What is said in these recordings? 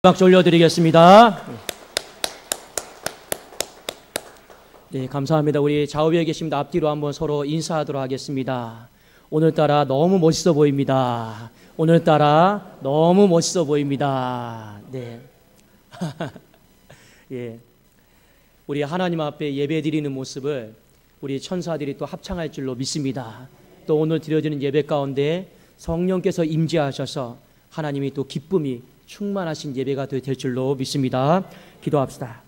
박수 올려드리겠습니다. 네, 감사합니다. 우리 좌우에 계신 앞뒤로 한번 서로 인사하도록 하겠습니다. 오늘따라 너무 멋있어 보입니다. 오늘따라 너무 멋있어 보입니다. 네. 예. 우리 하나님 앞에 예배 드리는 모습을 우리 천사들이 또 합창할 줄로 믿습니다. 또 오늘 드려지는 예배 가운데 성령께서 임재하셔서 하나님이 또 기쁨이 충만하신 예배가 될 줄로 믿습니다. 기도합시다.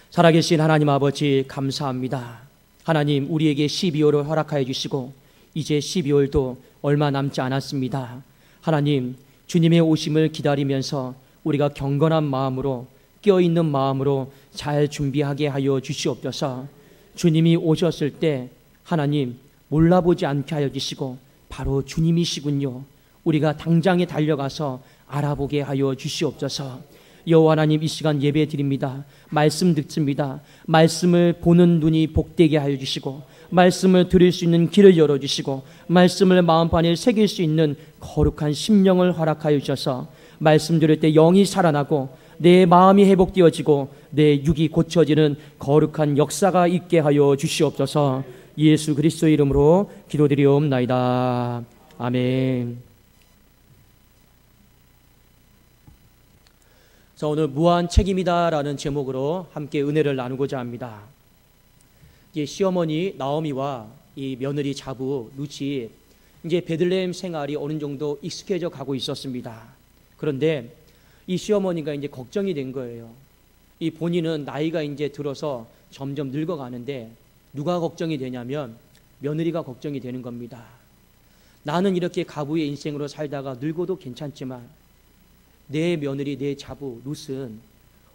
살아계신 하나님 아버지 감사합니다. 하나님 우리에게 12월을 허락하여 주시고 이제 12월도 얼마 남지 않았습니다. 하나님 주님의 오심을 기다리면서 우리가 경건한 마음으로 깨어있는 마음으로 잘 준비하게 하여 주시옵소서. 주님이 오셨을 때 하나님 몰라보지 않게 하여 주시고 바로 주님이시군요. 우리가 당장에 달려가서 알아보게 하여 주시옵소서. 여호와 하나님 이 시간 예배 드립니다. 말씀 듣습니다. 말씀을 보는 눈이 복되게 하여 주시고 말씀을 들을 수 있는 길을 열어주시고 말씀을 마음판에 새길 수 있는 거룩한 심령을 허락하여 주셔서 말씀 들을 때 영이 살아나고 내 마음이 회복되어지고 내 육이 고쳐지는 거룩한 역사가 있게 하여 주시옵소서. 예수 그리스도의 이름으로 기도드리옵나이다. 아멘. 자, 오늘 무한 책임이다라는 제목으로 함께 은혜를 나누고자 합니다. 이제 시어머니 나오미와 이 며느리 자부 룻이 이제 베들레헴 생활이 어느 정도 익숙해져 가고 있었습니다. 그런데 이 시어머니가 이제 걱정이 된 거예요. 이 본인은 나이가 이제 들어서 점점 늙어가는데 누가 걱정이 되냐면 며느리가 걱정이 되는 겁니다. 나는 이렇게 가부의 인생으로 살다가 늙어도 괜찮지만 내 며느리, 내 자부 룻은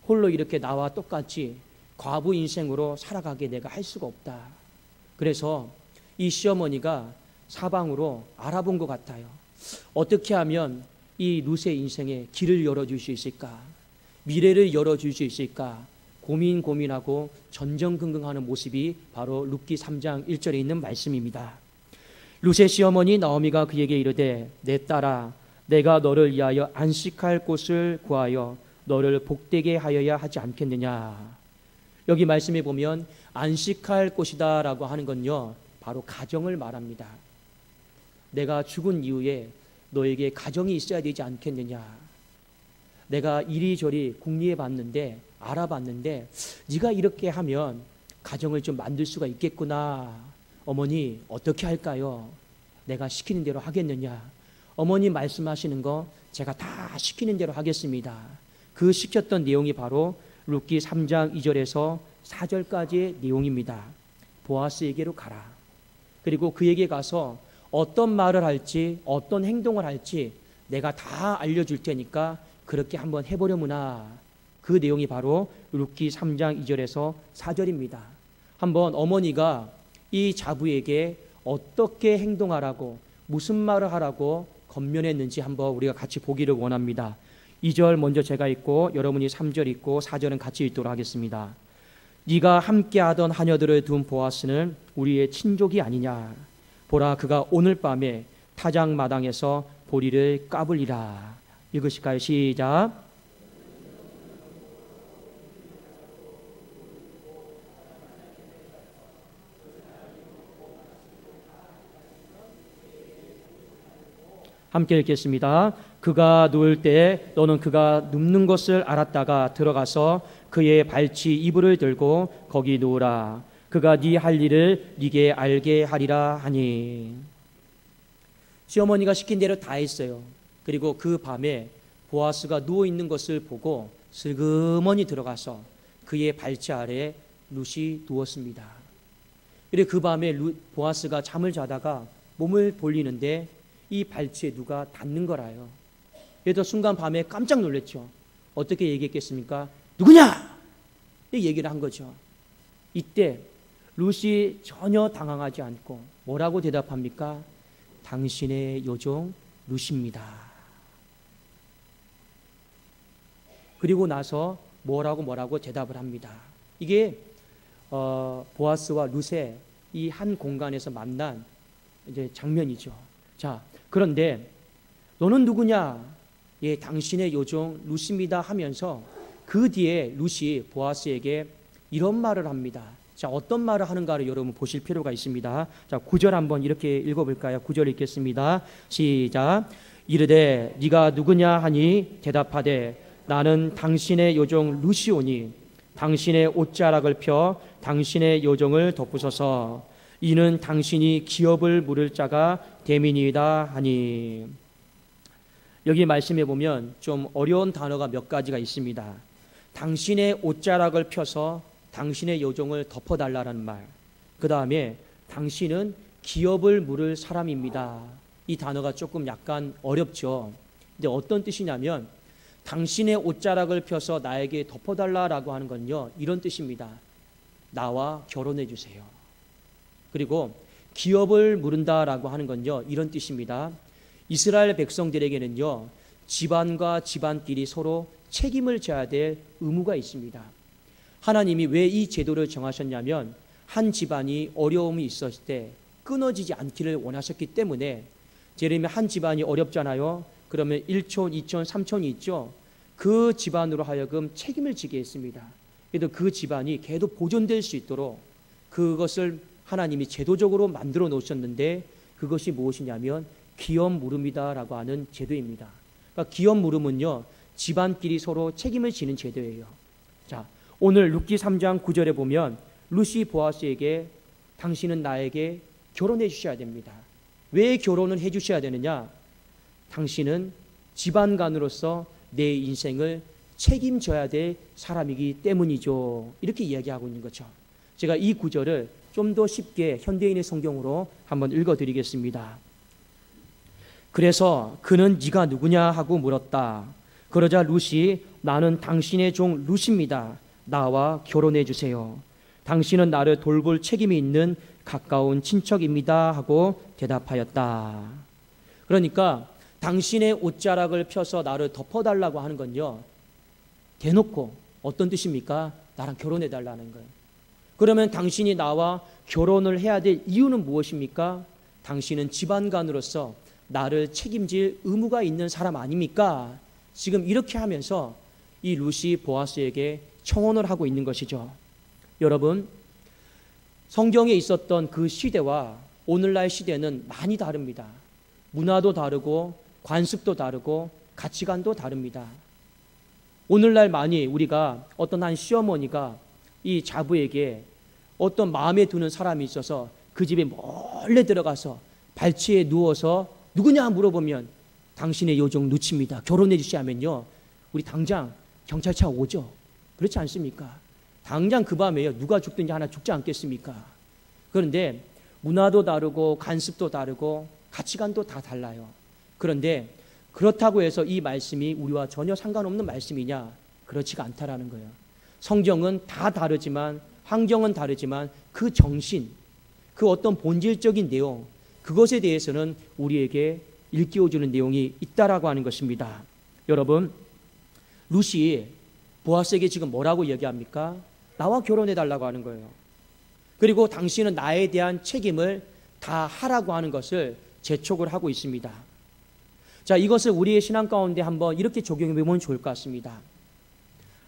홀로 이렇게 나와 똑같이 과부 인생으로 살아가게 내가 할 수가 없다. 그래서 이 시어머니가 사방으로 알아본 것 같아요. 어떻게 하면 이 룻의 인생에 길을 열어줄 수 있을까? 미래를 열어줄 수 있을까? 고민하고 전전긍긍하는 모습이 바로 룻기 3장 1절에 있는 말씀입니다. 룻의 시어머니 나오미가 그에게 이르되 내 딸아 내가 너를 위하여 안식할 곳을 구하여 너를 복되게 하여야 하지 않겠느냐. 여기 말씀에 보면 안식할 곳이다 라고 하는 건요 바로 가정을 말합니다. 내가 죽은 이후에 너에게 가정이 있어야 되지 않겠느냐. 내가 이리저리 궁리해 봤는데 알아봤는데 네가 이렇게 하면 가정을 좀 만들 수가 있겠구나. 어머니 어떻게 할까요? 내가 시키는 대로 하겠느냐. 어머니 말씀하시는 거 제가 다 시키는 대로 하겠습니다. 그 시켰던 내용이 바로 룻기 3장 2절에서 4절까지의 내용입니다. 보아스에게로 가라. 그리고 그에게 가서 어떤 말을 할지 어떤 행동을 할지 내가 다 알려줄 테니까 그렇게 한번 해보려무나. 그 내용이 바로 룻기 3장 2절에서 4절입니다. 한번 어머니가 이 자부에게 어떻게 행동하라고 무슨 말을 하라고 권면했는지 한번 우리가 같이 보기를 원합니다. 2절 먼저 제가 읽고 여러분이 3절 읽고 4절은 같이 읽도록 하겠습니다. 네가 함께하던 하녀들을 둔 보아스는 우리의 친족이 아니냐. 보라 그가 오늘 밤에 타작마당에서 보리를 까불리라. 읽으실까요? 시작. 함께 읽겠습니다. 그가 누울 때 너는 그가 눕는 것을 알았다가 들어가서 그의 발치 이불을 들고 거기 누우라. 그가 네 할 일을 네게 알게 하리라 하니. 시어머니가 시킨 대로 다 했어요. 그리고 그 밤에 보아스가 누워있는 것을 보고 슬그머니 들어가서 그의 발치 아래 룻이 누웠습니다. 그리고 그 밤에 보아스가 잠을 자다가 몸을 돌리는데 이 발치에 누가 닿는 거라요. 그래서 순간 밤에 깜짝 놀랐죠. 어떻게 얘기했겠습니까? 누구냐? 이 얘기를 한 거죠. 이때 룻이 전혀 당황하지 않고 뭐라고 대답합니까? 당신의 요종 룻입니다. 그리고 나서 뭐라고 대답을 합니다. 이게 보아스와 룻의 이 한 공간에서 만난 이제 장면이죠. 자, 그런데 너는 누구냐? 예, 당신의 요종 루시입니다 하면서 그 뒤에 루시 보아스에게 이런 말을 합니다. 자, 어떤 말을 하는가를 여러분 보실 필요가 있습니다. 자, 9절 한번 이렇게 읽어볼까요? 9절 읽겠습니다. 시작. 이르되 네가 누구냐 하니 대답하되 나는 당신의 요종 루시오니 당신의 옷자락을 펴 당신의 요종을 덮으소서. 이는 당신이 기업을 물을 자가 됨이니이다 하니. 여기 말씀해 보면 좀 어려운 단어가 몇 가지가 있습니다. 당신의 옷자락을 펴서 당신의 요종을 덮어달라는 말. 그 다음에 당신은 기업을 물을 사람입니다. 이 단어가 조금 약간 어렵죠. 근데 어떤 뜻이냐면 당신의 옷자락을 펴서 나에게 덮어달라라고 하는 건요, 이런 뜻입니다. 나와 결혼해 주세요. 그리고 기업을 물은다라고 하는 건요, 이런 뜻입니다. 이스라엘 백성들에게는요, 집안과 집안끼리 서로 책임을 져야 될 의무가 있습니다. 하나님이 왜 이 제도를 정하셨냐면 한 집안이 어려움이 있었을 때 끊어지지 않기를 원하셨기 때문에, 예를 들면 한 집안이 어렵잖아요. 그러면 1촌, 2촌, 3촌이 있죠. 그 집안으로 하여금 책임을 지게 했습니다. 그래도 그 집안이 계속 보존될 수 있도록 그것을 하나님이 제도적으로 만들어 놓으셨는데, 그것이 무엇이냐면 기업 물음이다라고 하는 제도입니다. 그러니까 기업 물음은요, 집안끼리 서로 책임을 지는 제도예요. 자, 오늘 룻기 3장 9절에 보면 루시 보아스에게 당신은 나에게 결혼해 주셔야 됩니다. 왜 결혼을 해 주셔야 되느냐? 당신은 집안간으로서 내 인생을 책임져야 될 사람이기 때문이죠. 이렇게 이야기하고 있는 거죠. 제가 이 구절을 좀 더 쉽게 현대인의 성경으로 한번 읽어드리겠습니다. 그래서 그는 네가 누구냐 하고 물었다. 그러자 룻이 나는 당신의 종 룻입니다. 나와 결혼해 주세요. 당신은 나를 돌볼 책임이 있는 가까운 친척입니다 하고 대답하였다. 그러니까 당신의 옷자락을 펴서 나를 덮어달라고 하는 건요, 대놓고 어떤 뜻입니까? 나랑 결혼해 달라는 거예요. 그러면 당신이 나와 결혼을 해야 될 이유는 무엇입니까? 당신은 집안간으로서 나를 책임질 의무가 있는 사람 아닙니까? 지금 이렇게 하면서 이 룻이 보아스에게 청혼을 하고 있는 것이죠. 여러분, 성경에 있었던 그 시대와 오늘날 시대는 많이 다릅니다. 문화도 다르고 관습도 다르고 가치관도 다릅니다. 오늘날 많이 우리가 어떤 한 시어머니가 이 자부에게 어떤 마음에 드는 사람이 있어서 그 집에 몰래 들어가서 발치에 누워서 누구냐 물어보면 당신의 요종 룻입니다. 결혼해 주시 하면요, 우리 당장 경찰차 오죠. 그렇지 않습니까? 당장 그 밤에요, 누가 죽든지 하나 죽지 않겠습니까? 그런데 문화도 다르고 관습도 다르고 가치관도 다 달라요. 그런데 그렇다고 해서 이 말씀이 우리와 전혀 상관없는 말씀이냐? 그렇지가 않다라는 거예요. 성경은 다 다르지만, 환경은 다르지만 그 정신, 그 어떤 본질적인 내용, 그것에 대해서는 우리에게 일깨워주는 내용이 있다라고 하는 것입니다. 여러분, 룻이 보아스에게 지금 뭐라고 얘기합니까? 나와 결혼해달라고 하는 거예요. 그리고 당신은 나에 대한 책임을 다 하라고 하는 것을 재촉을 하고 있습니다. 자, 이것을 우리의 신앙 가운데 한번 이렇게 적용해 보면 좋을 것 같습니다.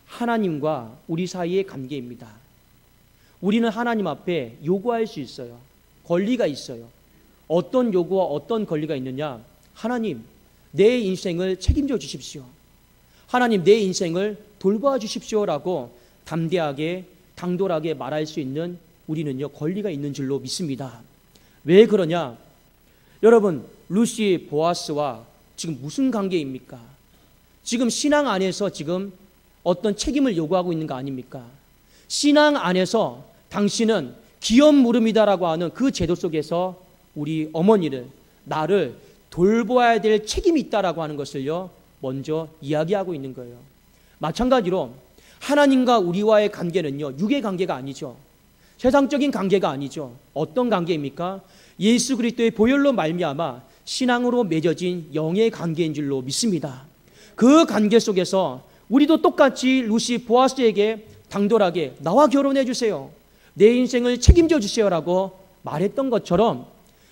하나님과 우리 사이의 관계입니다. 우리는 하나님 앞에 요구할 수 있어요. 권리가 있어요. 어떤 요구와 어떤 권리가 있느냐? 하나님, 내 인생을 책임져 주십시오. 하나님, 내 인생을 돌봐 주십시오라고 담대하게, 당돌하게 말할 수 있는 우리는요, 권리가 있는 줄로 믿습니다. 왜 그러냐? 여러분, 룻이 보아스와 지금 무슨 관계입니까? 지금 신앙 안에서 지금 어떤 책임을 요구하고 있는 거 아닙니까? 신앙 안에서 당신은 기업 물음이다라고 하는 그 제도 속에서 우리 어머니를, 나를 돌보아야 될 책임이 있다라고 하는 것을요, 먼저 이야기하고 있는 거예요. 마찬가지로 하나님과 우리와의 관계는요, 육의 관계가 아니죠. 세상적인 관계가 아니죠. 어떤 관계입니까? 예수 그리스도의 보혈로 말미암아 신앙으로 맺어진 영의 관계인 줄로 믿습니다. 그 관계 속에서 우리도 똑같이 룻이 보아스에게 당돌하게 나와 결혼해 주세요. 내 인생을 책임져 주세요라고 말했던 것처럼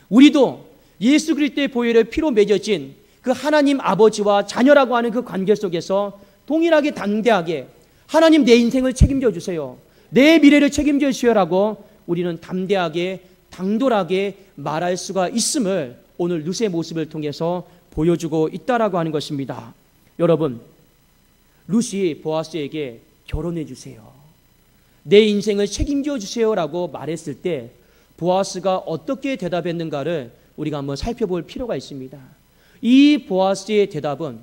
우리도 예수 그리스도의 보혈의 피로 맺어진 그 하나님 아버지와 자녀라고 하는 그 관계 속에서 동일하게 담대하게 하나님 내 인생을 책임져 주세요. 내 미래를 책임져 주시오라고 우리는 담대하게 당돌하게 말할 수가 있음을 오늘 룻의 모습을 통해서 보여주고 있다라고 하는 것입니다. 여러분, 룻이 보아스에게 결혼해 주세요. 내 인생을 책임져 주세요라고 말했을 때 보아스가 어떻게 대답했는가를 우리가 한번 살펴볼 필요가 있습니다. 이 보아스의 대답은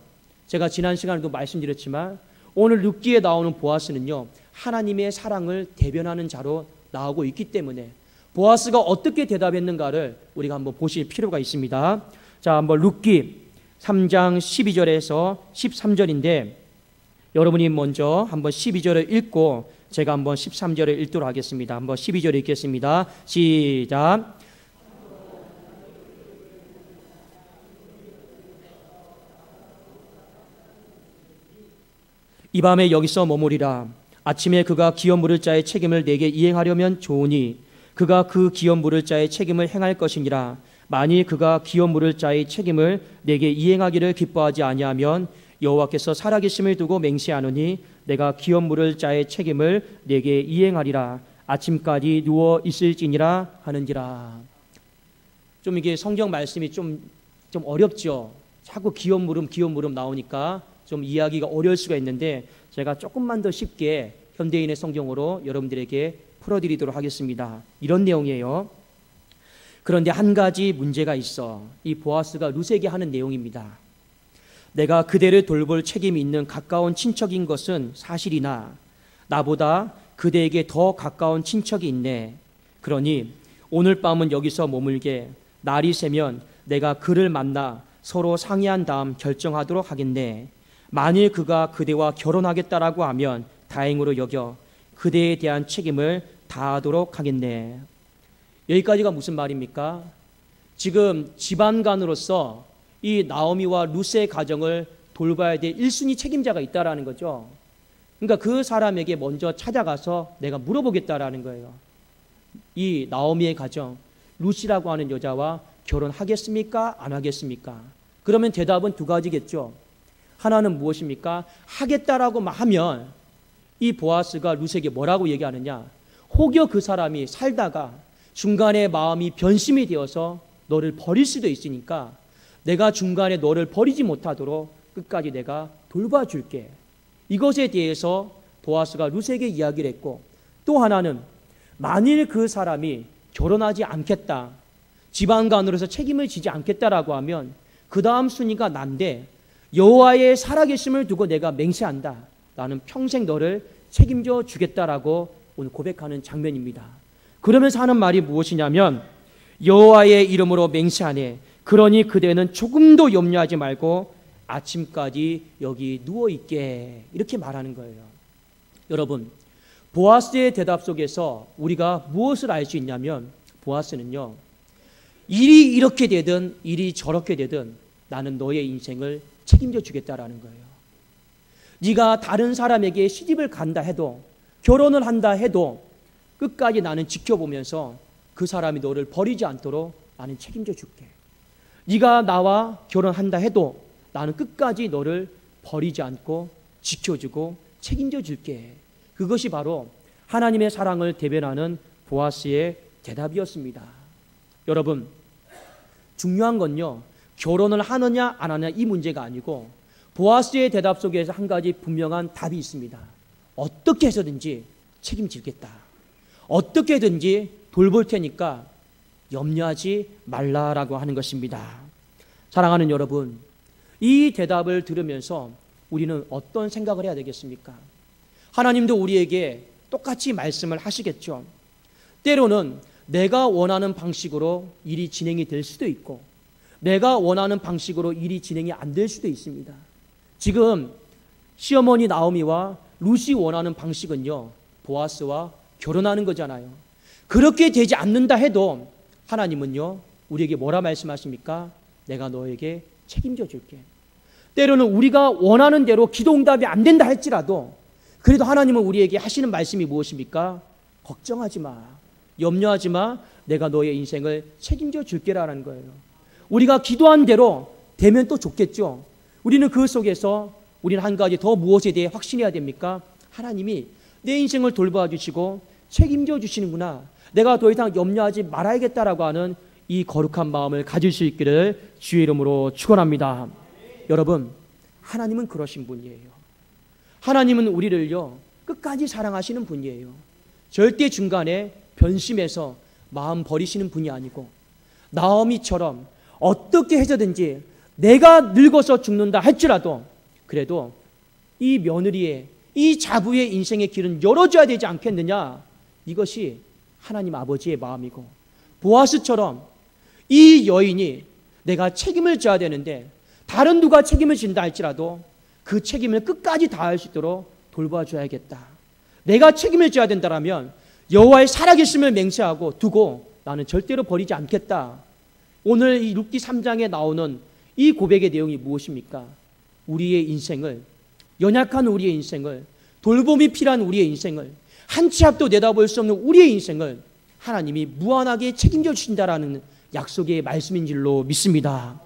제가 지난 시간에도 말씀드렸지만 오늘 룻기에 나오는 보아스는요, 하나님의 사랑을 대변하는 자로 나오고 있기 때문에 보아스가 어떻게 대답했는가를 우리가 한번 보실 필요가 있습니다. 자, 한번 룻기 3장 12절에서 13절인데 여러분이 먼저 한번 12절을 읽고 제가 한번 13절을 읽도록 하겠습니다. 한번 12절 읽겠습니다. 시작. 이 밤에 여기서 머무리라. 아침에 그가 기업 물을 자의 책임을 내게 이행하려면 좋으니 그가 그 기업 물을 자의 책임을 행할 것이니라. 만일 그가 기업 물을 자의 책임을 내게 이행하기를 기뻐하지 아니하면 여호와께서 살아계심을 두고 맹세하노니 내가 기업 물을 자의 책임을 내게 이행하리라. 아침까지 누워 있을지니라 하는지라. 좀 이게 성경 말씀이 좀 어렵죠. 자꾸 기업 물음 나오니까 좀 이해하기가 어려울 수가 있는데 제가 조금만 더 쉽게 현대인의 성경으로 여러분들에게 풀어드리도록 하겠습니다. 이런 내용이에요. 그런데 한 가지 문제가 있어. 이 보아스가 룻에게 하는 내용입니다. 내가 그대를 돌볼 책임이 있는 가까운 친척인 것은 사실이나 나보다 그대에게 더 가까운 친척이 있네. 그러니 오늘 밤은 여기서 머물게. 날이 새면 내가 그를 만나 서로 상의한 다음 결정하도록 하겠네. 만일 그가 그대와 결혼하겠다라고 하면 다행으로 여겨 그대에 대한 책임을 다하도록 하겠네. 여기까지가 무슨 말입니까? 지금 집안간으로서 이 나오미와 룻의 가정을 돌봐야 될 1순위 책임자가 있다라는 거죠. 그러니까 그 사람에게 먼저 찾아가서 내가 물어보겠다라는 거예요. 이 나오미의 가정, 룻이라고 하는 여자와 결혼하겠습니까? 안 하겠습니까? 그러면 대답은 두 가지겠죠. 하나는 무엇입니까? 하겠다라고 하면 이 보아스가 룻에게 뭐라고 얘기하느냐? 혹여 그 사람이 살다가 중간에 마음이 변심이 되어서 너를 버릴 수도 있으니까 내가 중간에 너를 버리지 못하도록 끝까지 내가 돌봐줄게. 이것에 대해서 보아스가 룻에게 이야기를 했고, 또 하나는 만일 그 사람이 결혼하지 않겠다, 집안간으로서 책임을 지지 않겠다라고 하면 그 다음 순위가 난데 여호와의 살아계심을 두고 내가 맹세한다. 나는 평생 너를 책임져 주겠다라고 오늘 고백하는 장면입니다. 그러면서 하는 말이 무엇이냐면 여호와의 이름으로 맹세하네. 그러니 그대는 조금도 염려하지 말고 아침까지 여기 누워있게. 이렇게 말하는 거예요. 여러분, 보아스의 대답 속에서 우리가 무엇을 알 수 있냐면 보아스는요, 일이 이렇게 되든 일이 저렇게 되든 나는 너의 인생을 책임져 주겠다라는 거예요. 네가 다른 사람에게 시집을 간다 해도 결혼을 한다 해도 끝까지 나는 지켜보면서 그 사람이 너를 버리지 않도록 나는 책임져 줄게. 네가 나와 결혼한다 해도 나는 끝까지 너를 버리지 않고 지켜주고 책임져 줄게. 그것이 바로 하나님의 사랑을 대변하는 보아스의 대답이었습니다. 여러분, 중요한 건요, 결혼을 하느냐 안 하느냐 이 문제가 아니고 보아스의 대답 속에서 한 가지 분명한 답이 있습니다. 어떻게 해서든지 책임지겠다. 어떻게든지 돌볼 테니까 염려하지 말라라고 하는 것입니다. 사랑하는 여러분, 이 대답을 들으면서 우리는 어떤 생각을 해야 되겠습니까? 하나님도 우리에게 똑같이 말씀을 하시겠죠. 때로는 내가 원하는 방식으로 일이 진행이 될 수도 있고 내가 원하는 방식으로 일이 진행이 안 될 수도 있습니다. 지금 시어머니 나오미와 룻이 원하는 방식은요, 보아스와 결혼하는 거잖아요. 그렇게 되지 않는다 해도 하나님은요, 우리에게 뭐라 말씀하십니까? 내가 너에게 책임져 줄게. 때로는 우리가 원하는 대로 기도응답이 안 된다 할지라도 그래도 하나님은 우리에게 하시는 말씀이 무엇입니까? 걱정하지 마. 염려하지 마. 내가 너의 인생을 책임져 줄게라는 거예요. 우리가 기도한 대로 되면 또 좋겠죠. 우리는 그 속에서 우리는 한 가지 더 무엇에 대해 확신해야 됩니까? 하나님이 내 인생을 돌봐 주시고 책임져 주시는구나. 내가 더 이상 염려하지 말아야겠다라고 하는 이 거룩한 마음을 가질 수 있기를 주의 이름으로 축원합니다. 여러분, 하나님은 그러신 분이에요. 하나님은 우리를요 끝까지 사랑하시는 분이에요. 절대 중간에 변심해서 마음 버리시는 분이 아니고, 나오미처럼 어떻게 해서든지 내가 늙어서 죽는다 할지라도 그래도 이 며느리의, 이 자부의 인생의 길은 열어줘야 되지 않겠느냐, 이것이 하나님 아버지의 마음이고, 보아스처럼 이 여인이 내가 책임을 져야 되는데 다른 누가 책임을 진다 할지라도 그 책임을 끝까지 다할 수 있도록 돌봐줘야겠다. 내가 책임을 져야 된다라면 여호와의 살아계심을 맹세하고 두고 나는 절대로 버리지 않겠다. 오늘 이 룻기 3장에 나오는 이 고백의 내용이 무엇입니까? 우리의 인생을, 연약한 우리의 인생을, 돌봄이 필요한 우리의 인생을, 한 치 앞도 내다볼 수 없는 우리의 인생을 하나님이 무한하게 책임져 주신다라는 약속의 말씀인 줄로 믿습니다.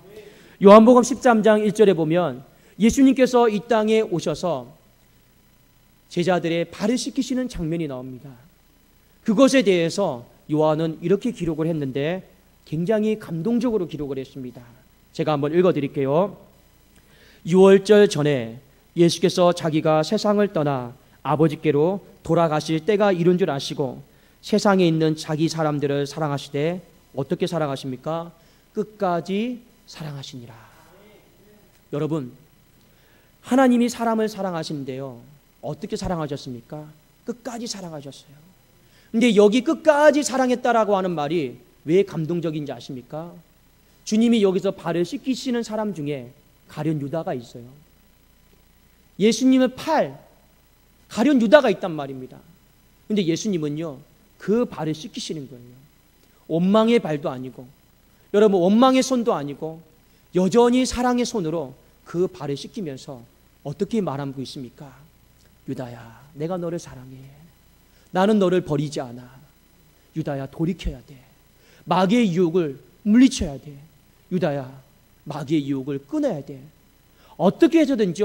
요한복음 13장 1절에 보면 예수님께서 이 땅에 오셔서 제자들의 발을 씻기시는 장면이 나옵니다. 그것에 대해서 요한은 이렇게 기록을 했는데 굉장히 감동적으로 기록을 했습니다. 제가 한번 읽어드릴게요. 6월절 전에 예수께서 자기가 세상을 떠나 아버지께로 돌아가실 때가 이른 줄 아시고 세상에 있는 자기 사람들을 사랑하시되 어떻게 사랑하십니까? 끝까지 사랑하시니라. 여러분, 하나님이 사람을 사랑하시는데요, 어떻게 사랑하셨습니까? 끝까지 사랑하셨어요. 근데 여기 끝까지 사랑했다라고 하는 말이 왜 감동적인지 아십니까? 주님이 여기서 발을 씻기시는 사람 중에 가룟 유다가 있어요. 예수님의 팔, 가룟 유다가 있단 말입니다. 근데 예수님은요 그 발을 씻기시는 거예요. 원망의 발도 아니고, 여러분 원망의 손도 아니고 여전히 사랑의 손으로 그 발을 씻기면서 어떻게 말하고 있습니까? 유다야, 내가 너를 사랑해. 나는 너를 버리지 않아. 유다야, 돌이켜야 돼. 마귀의 유혹을 물리쳐야 돼. 유다야, 마귀의 유혹을 끊어야 돼. 어떻게 해서든지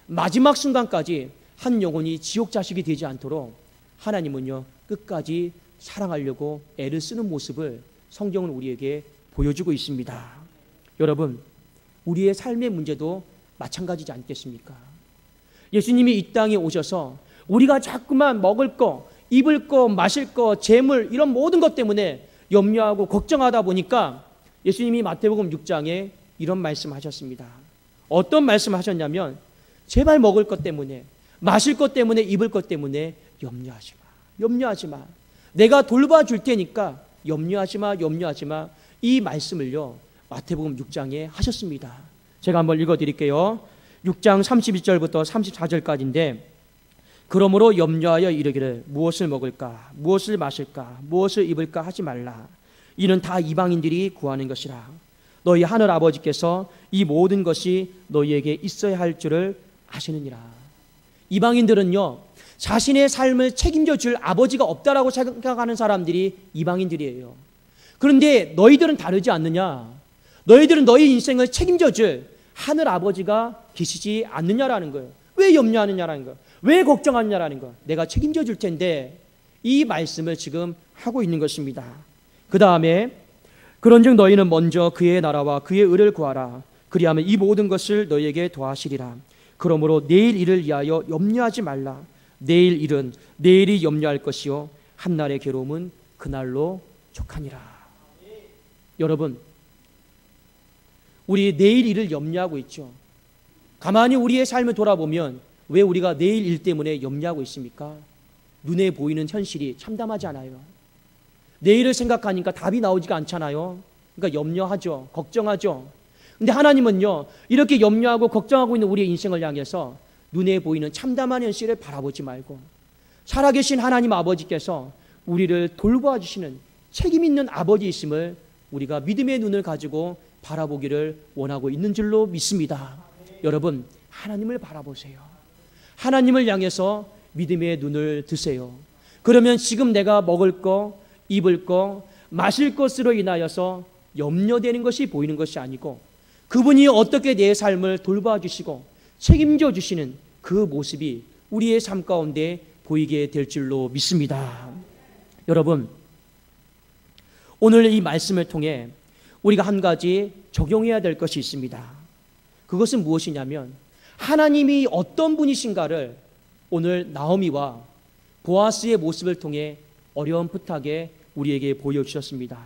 마지막 순간까지 한 영혼이 지옥 자식이 되지 않도록 하나님은요 끝까지 사랑하려고 애를 쓰는 모습을 성경은 우리에게 보여주고 있습니다. 여러분, 우리의 삶의 문제도 마찬가지지 않겠습니까? 예수님이 이 땅에 오셔서 우리가 자꾸만 먹을 거, 입을 거, 마실 거, 재물 이런 모든 것 때문에 염려하고 걱정하다 보니까 예수님이 마태복음 6장에 이런 말씀하셨습니다. 어떤 말씀하셨냐면, 제발 먹을 것 때문에, 마실 것 때문에, 입을 것 때문에 염려하지 마. 염려하지 마. 내가 돌봐줄 테니까 염려하지 마. 염려하지 마. 이 말씀을요 마태복음 6장에 하셨습니다. 제가 한번 읽어드릴게요. 6장 31절부터 34절까지인데, 그러므로 염려하여 이르기를 무엇을 먹을까, 무엇을 마실까, 무엇을 입을까 하지 말라. 이는 다 이방인들이 구하는 것이라. 너희 하늘 아버지께서 이 모든 것이 너희에게 있어야 할 줄을 아시느니라. 이방인들은요 자신의 삶을 책임져 줄 아버지가 없다라고 생각하는 사람들이 이방인들이에요. 그런데 너희들은 다르지 않느냐? 너희들은 너희 인생을 책임져 줄 하늘 아버지가 계시지 않느냐라는 거예요. 왜 염려하느냐라는 거예요. 왜 걱정하느냐라는 거예요. 내가 책임져 줄 텐데, 이 말씀을 지금 하고 있는 것입니다. 그 다음에 그런즉 너희는 먼저 그의 나라와 그의 의를 구하라. 그리하면 이 모든 것을 너희에게 더하시리라. 그러므로 내일 일을 위하여 염려하지 말라. 내일 일은 내일이 염려할 것이요 한날의 괴로움은 그날로 족하니라. 여러분, 우리 내일 일을 염려하고 있죠. 가만히 우리의 삶을 돌아보면 왜 우리가 내일 일 때문에 염려하고 있습니까? 눈에 보이는 현실이 참담하지 않아요. 내일을 생각하니까 답이 나오지가 않잖아요. 그러니까 염려하죠. 걱정하죠. 근데 하나님은요 이렇게 염려하고 걱정하고 있는 우리의 인생을 향해서 눈에 보이는 참담한 현실을 바라보지 말고, 살아계신 하나님 아버지께서 우리를 돌보아 주시는 책임 있는 아버지이심을 우리가 믿음의 눈을 가지고 바라보기를 원하고 있는 줄로 믿습니다. 여러분, 하나님을 바라보세요. 하나님을 향해서 믿음의 눈을 드세요. 그러면 지금 내가 먹을 거, 입을 거, 마실 것으로 인하여서 염려되는 것이 보이는 것이 아니고, 그분이 어떻게 내 삶을 돌봐주시고 책임져 주시는 그 모습이 우리의 삶 가운데 보이게 될 줄로 믿습니다. 여러분, 오늘 이 말씀을 통해 우리가 한 가지 적용해야 될 것이 있습니다. 그것은 무엇이냐면 하나님이 어떤 분이신가를 오늘 나오미와 보아스의 모습을 통해 어렴풋하게 우리에게 보여주셨습니다.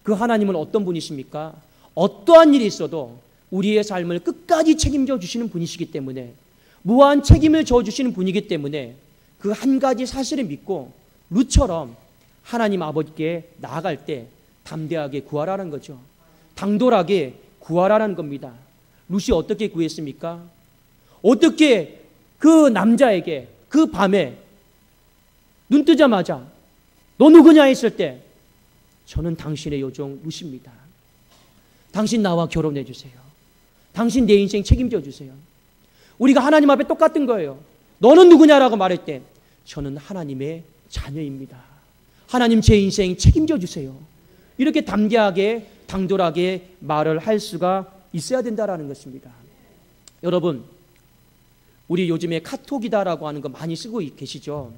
그 하나님은 어떤 분이십니까? 어떠한 일이 있어도 우리의 삶을 끝까지 책임져 주시는 분이시기 때문에, 무한 책임을 져주시는 분이기 때문에 그 한 가지 사실을 믿고 룻처럼 하나님 아버지께 나아갈 때 담대하게 구하라는 거죠. 당돌하게 구하라는 겁니다. 룻이 어떻게 구했습니까? 어떻게 그 남자에게 그 밤에 눈 뜨자마자 너 누구냐 했을 때 저는 당신의 요종 룻입니다. 당신 나와 결혼해 주세요. 당신 내 인생 책임져 주세요. 우리가 하나님 앞에 똑같은 거예요. 너는 누구냐라고 말할 때 저는 하나님의 자녀입니다. 하나님 제 인생 책임져 주세요. 이렇게 담대하게 당돌하게 말을 할 수가 있어야 된다라는 것입니다. 여러분, 우리 요즘에 카톡이다라고 하는 거 많이 쓰고 계시죠?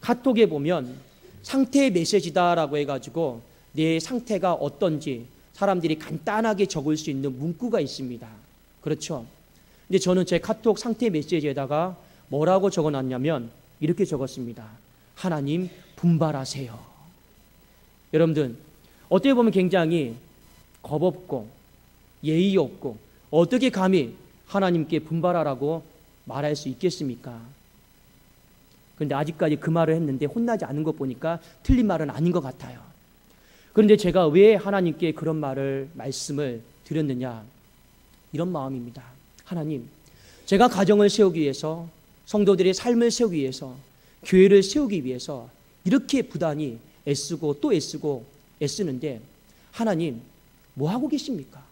카톡에 보면 상태 메시지다라고 해가지고 내 상태가 어떤지 사람들이 간단하게 적을 수 있는 문구가 있습니다. 그렇죠? 근데 저는 제 카톡 상태 메시지에다가 뭐라고 적어놨냐면 이렇게 적었습니다. 하나님 분발하세요. 여러분들, 어떻게 보면 굉장히 겁없고 예의 없고 어떻게 감히 하나님께 분발하라고 말할 수 있겠습니까? 그런데 아직까지 그 말을 했는데 혼나지 않은 것 보니까 틀린 말은 아닌 것 같아요. 그런데 제가 왜 하나님께 그런 말씀을 드렸느냐? 이런 마음입니다. 하나님, 제가 가정을 세우기 위해서, 성도들의 삶을 세우기 위해서, 교회를 세우기 위해서 이렇게 부단히 애쓰고 또 애쓰고 애쓰는데 하나님 뭐 하고 계십니까?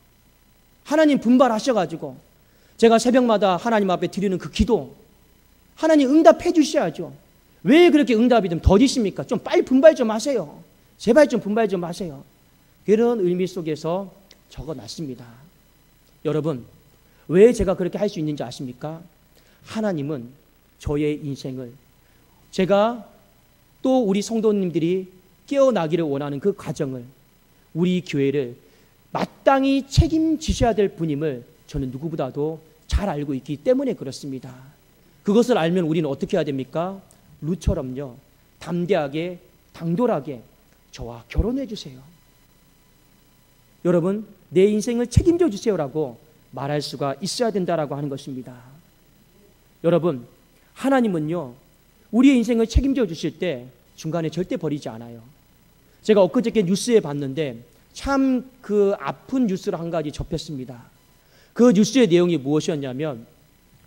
하나님 분발하셔가지고 제가 새벽마다 하나님 앞에 드리는 그 기도 하나님 응답해 주셔야죠. 왜 그렇게 응답이 좀 더디십니까? 좀 빨리 분발 좀 하세요. 제발 좀 분발 좀 하세요. 그런 의미 속에서 적어놨습니다. 여러분, 왜 제가 그렇게 할 수 있는지 아십니까? 하나님은 저의 인생을, 제가 또 우리 성도님들이 깨어나기를 원하는 그 과정을, 우리 교회를 마땅히 책임지셔야 될 분임을 저는 누구보다도 잘 알고 있기 때문에 그렇습니다. 그것을 알면 우리는 어떻게 해야 됩니까? 룻처럼요, 담대하게 당돌하게 저와 결혼해 주세요. 여러분, 내 인생을 책임져 주세요라고 말할 수가 있어야 된다라고 하는 것입니다. 여러분, 하나님은요, 우리의 인생을 책임져 주실 때 중간에 절대 버리지 않아요. 제가 엊그저께 뉴스에 봤는데 참 그 아픈 뉴스를 한 가지 접했습니다. 그 뉴스의 내용이 무엇이었냐면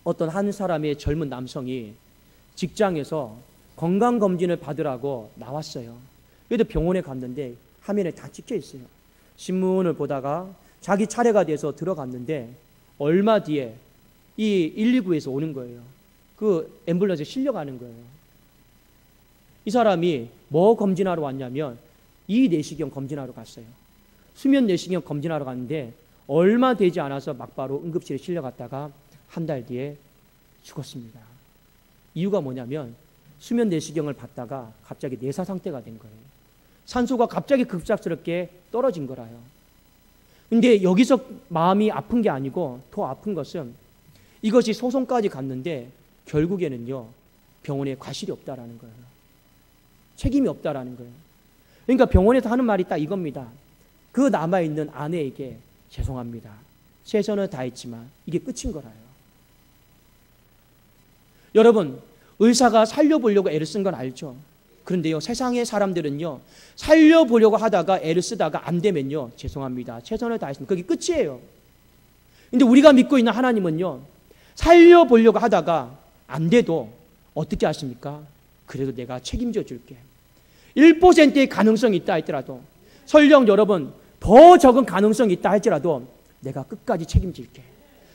어떤 한 사람의 젊은 남성이 직장에서 건강검진을 받으라고 나왔어요. 그래도 병원에 갔는데 화면에 다 찍혀 있어요. 신문을 보다가 자기 차례가 돼서 들어갔는데 얼마 뒤에 이 119에서 오는 거예요. 그 앰뷸런스에 실려가는 거예요. 이 사람이 뭐 검진하러 왔냐면 이 내시경 검진하러 갔어요. 수면 내시경 검진하러 갔는데 얼마 되지 않아서 막바로 응급실에 실려갔다가 한 달 뒤에 죽었습니다. 이유가 뭐냐면 수면 내시경을 받다가 갑자기 내사 상태가 된 거예요. 산소가 갑자기 급작스럽게 떨어진 거라요. 근데 여기서 마음이 아픈 게 아니고 더 아픈 것은 이것이 소송까지 갔는데 결국에는요, 병원에 과실이 없다라는 거예요. 책임이 없다라는 거예요. 그러니까 병원에서 하는 말이 딱 이겁니다. 그 남아있는 아내에게 죄송합니다. 최선을 다했지만 이게 끝인 거라요. 여러분, 의사가 살려보려고 애를 쓴 건 알죠? 그런데요, 세상의 사람들은요, 살려보려고 하다가 애를 쓰다가 안 되면요, 죄송합니다. 최선을 다했습니다. 그게 끝이에요. 근데 우리가 믿고 있는 하나님은요, 살려보려고 하다가 안 돼도 어떻게 하십니까? 그래도 내가 책임져 줄게. 1%의 가능성이 있다 할지라도, 설령 여러분 더 적은 가능성이 있다 할지라도 내가 끝까지 책임질게.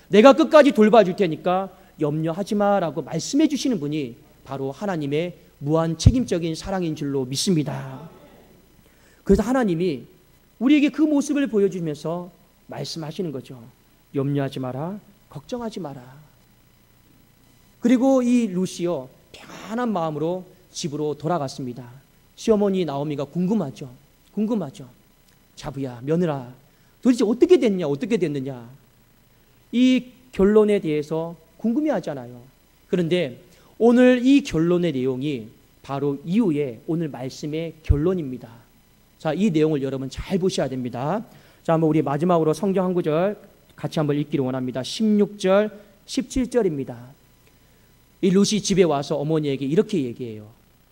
내가 끝까지 돌봐줄 테니까 염려하지 마라고 말씀해 주시는 분이 바로 하나님의 무한 책임적인 사랑인 줄로 믿습니다. 그래서 하나님이 우리에게 그 모습을 보여주면서 말씀하시는 거죠. 염려하지 마라, 걱정하지 마라. 그리고 이 루시요, 평안한 마음으로 집으로 돌아갔습니다. 시어머니 나오미가 궁금하죠. 자부야, 며느라, 도대체 어떻게 됐냐, 어떻게 됐느냐. 이 결론에 대해서 궁금해하잖아요. 그런데 오늘 이 결론의 내용이 바로 이후에 오늘 말씀의 결론입니다. 자, 이 내용을 여러분 잘 보셔야 됩니다. 자, 한번 우리 마지막으로 성경 한 구절 같이 한번 읽기를 원합니다. 16절, 17절입니다. 이 루시 집에 와서 어머니에게 이렇게 얘기해요.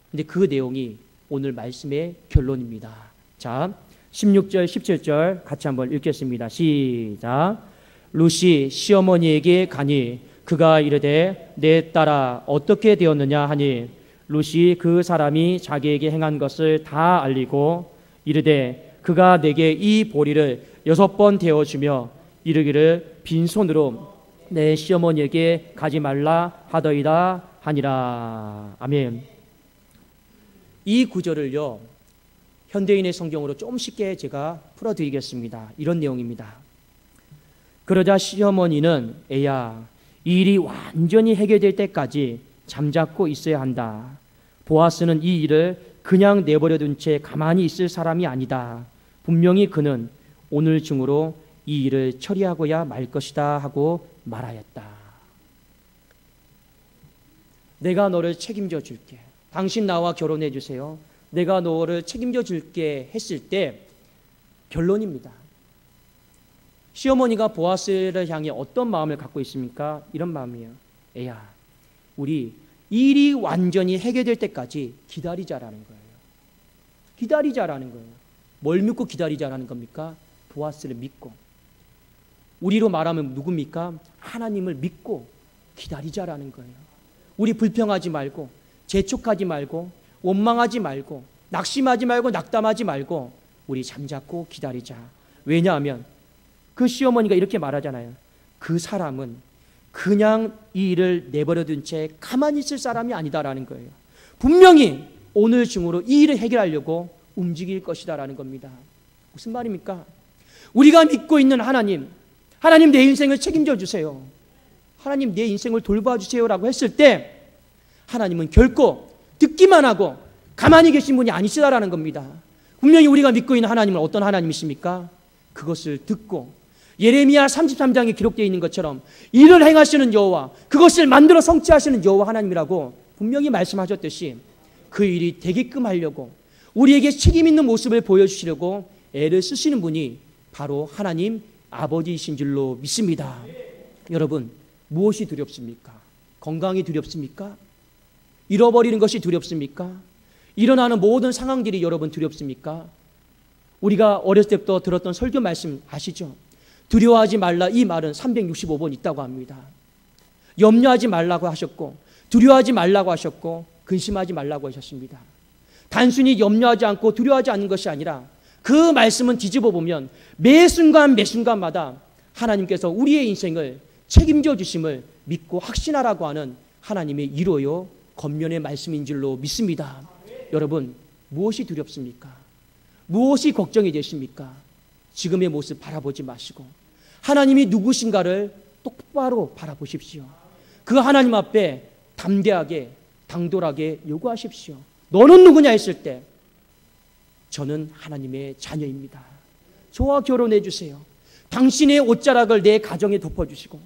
근데 그 내용이 오늘 말씀의 결론입니다. 자, 16절, 17절 같이 한번 읽겠습니다. 시작. 루시 시어머니에게 가니 그가 이르되 내 딸아 어떻게 되었느냐 하니 루시 그 사람이 자기에게 행한 것을 다 알리고 이르되 그가 내게 이 보리를 6번 데워주며 이르기를 빈손으로 내 시어머니에게 가지 말라 하더이다 하니라. 아멘. 이 구절을요, 현대인의 성경으로 좀 쉽게 제가 풀어드리겠습니다. 이런 내용입니다. 그러자 시어머니는 애야, 이 일이 완전히 해결될 때까지 잠자코 있어야 한다. 보아스는 이 일을 그냥 내버려둔 채 가만히 있을 사람이 아니다. 분명히 그는 오늘 중으로 이 일을 처리하고야 말 것이다 하고 말하였다. 내가 너를 책임져 줄게. 당신 나와 결혼해 주세요. 내가 너를 책임져 줄게 했을 때 결론입니다. 시어머니가 보아스를 향해 어떤 마음을 갖고 있습니까? 이런 마음이에요. 애야, 우리 일이 완전히 해결될 때까지 기다리자라는 거예요. 기다리자라는 거예요. 뭘 믿고 기다리자라는 겁니까? 보아스를 믿고. 우리로 말하면 누굽니까? 하나님을 믿고 기다리자라는 거예요. 우리 불평하지 말고, 재촉하지 말고, 원망하지 말고, 낙심하지 말고, 낙담하지 말고 우리 잠자코 기다리자. 왜냐하면 그 시어머니가 이렇게 말하잖아요. 그 사람은 그냥 이 일을 내버려둔 채 가만히 있을 사람이 아니다라는 거예요. 분명히 오늘 중으로 이 일을 해결하려고 움직일 것이다라는 겁니다. 무슨 말입니까? 우리가 믿고 있는 하나님 내 인생을 책임져 주세요. 하나님 내 인생을 돌봐주세요라고 했을 때 하나님은 결코 듣기만 하고 가만히 계신 분이 아니시다라는 겁니다. 분명히 우리가 믿고 있는 하나님은 어떤 하나님이십니까? 그것을 듣고 예레미야 33장에 기록되어 있는 것처럼 일을 행하시는 여호와, 그것을 만들어 성취하시는 여호와 하나님이라고 분명히 말씀하셨듯이 그 일이 되게끔 하려고 우리에게 책임 있는 모습을 보여주시려고 애를 쓰시는 분이 바로 하나님 아버지이신 줄로 믿습니다. 여러분, 무엇이 두렵습니까? 건강이 두렵습니까? 잃어버리는 것이 두렵습니까? 일어나는 모든 상황들이 여러분 두렵습니까? 우리가 어렸을 때부터 들었던 설교 말씀 아시죠? 두려워하지 말라, 이 말은 365번 있다고 합니다. 염려하지 말라고 하셨고, 두려워하지 말라고 하셨고, 근심하지 말라고 하셨습니다. 단순히 염려하지 않고 두려워하지 않는 것이 아니라 그 말씀은 뒤집어 보면 매 순간마다 하나님께서 우리의 인생을 책임져 주심을 믿고 확신하라고 하는 하나님의 위로요 권면의 말씀인 줄로 믿습니다. 여러분, 무엇이 두렵습니까? 무엇이 걱정이 되십니까? 지금의 모습 바라보지 마시고 하나님이 누구신가를 똑바로 바라보십시오. 그 하나님 앞에 담대하게 당돌하게 요구하십시오. 너는 누구냐 했을 때 저는 하나님의 자녀입니다. 저와 결혼해 주세요. 당신의 옷자락을 내 가정에 덮어주시고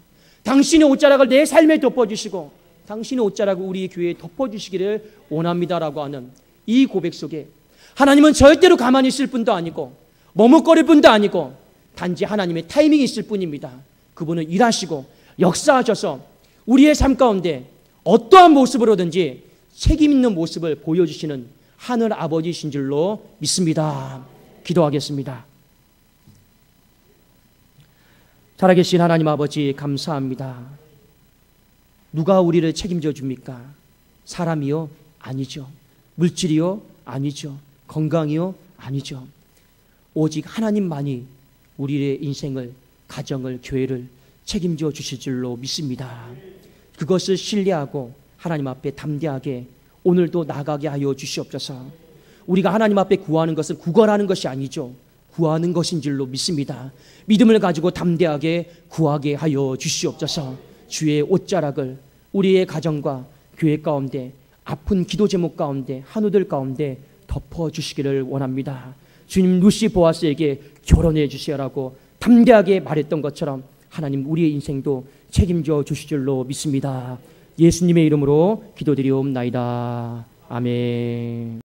당신의 옷자락을 내 삶에 덮어주시고 당신의 옷자락을 우리 교회에 덮어주시기를 원합니다라고 하는 이 고백 속에 하나님은 절대로 가만히 있을 분도 아니고 머뭇거릴 분도 아니고 단지 하나님의 타이밍이 있을 뿐입니다. 그분은 일하시고 역사하셔서 우리의 삶 가운데 어떠한 모습으로든지 책임 있는 모습을 보여주시는 하늘 아버지이신 줄로 믿습니다. 기도하겠습니다. 살아계신 하나님 아버지 감사합니다. 누가 우리를 책임져 줍니까? 사람이요? 아니죠. 물질이요? 아니죠. 건강이요? 아니죠. 오직 하나님만이 우리의 인생을, 가정을, 교회를 책임져 주실 줄로 믿습니다. 그것을 신뢰하고 하나님 앞에 담대하게 오늘도 나가게 하여 주시옵소서. 우리가 하나님 앞에 구하는 것은 구걸하는 것이 아니죠. 구하는 것인 줄로 믿습니다. 믿음을 가지고 담대하게 구하게 하여 주시옵소서. 주의 옷자락을 우리의 가정과 교회 가운데, 아픈 기도 제목 가운데, 한우들 가운데 덮어주시기를 원합니다. 주님, 루시 보아스에게 결혼해 주시라고 담대하게 말했던 것처럼 하나님 우리의 인생도 책임져 주실 줄로 믿습니다. 예수님의 이름으로 기도드리옵나이다. 아멘.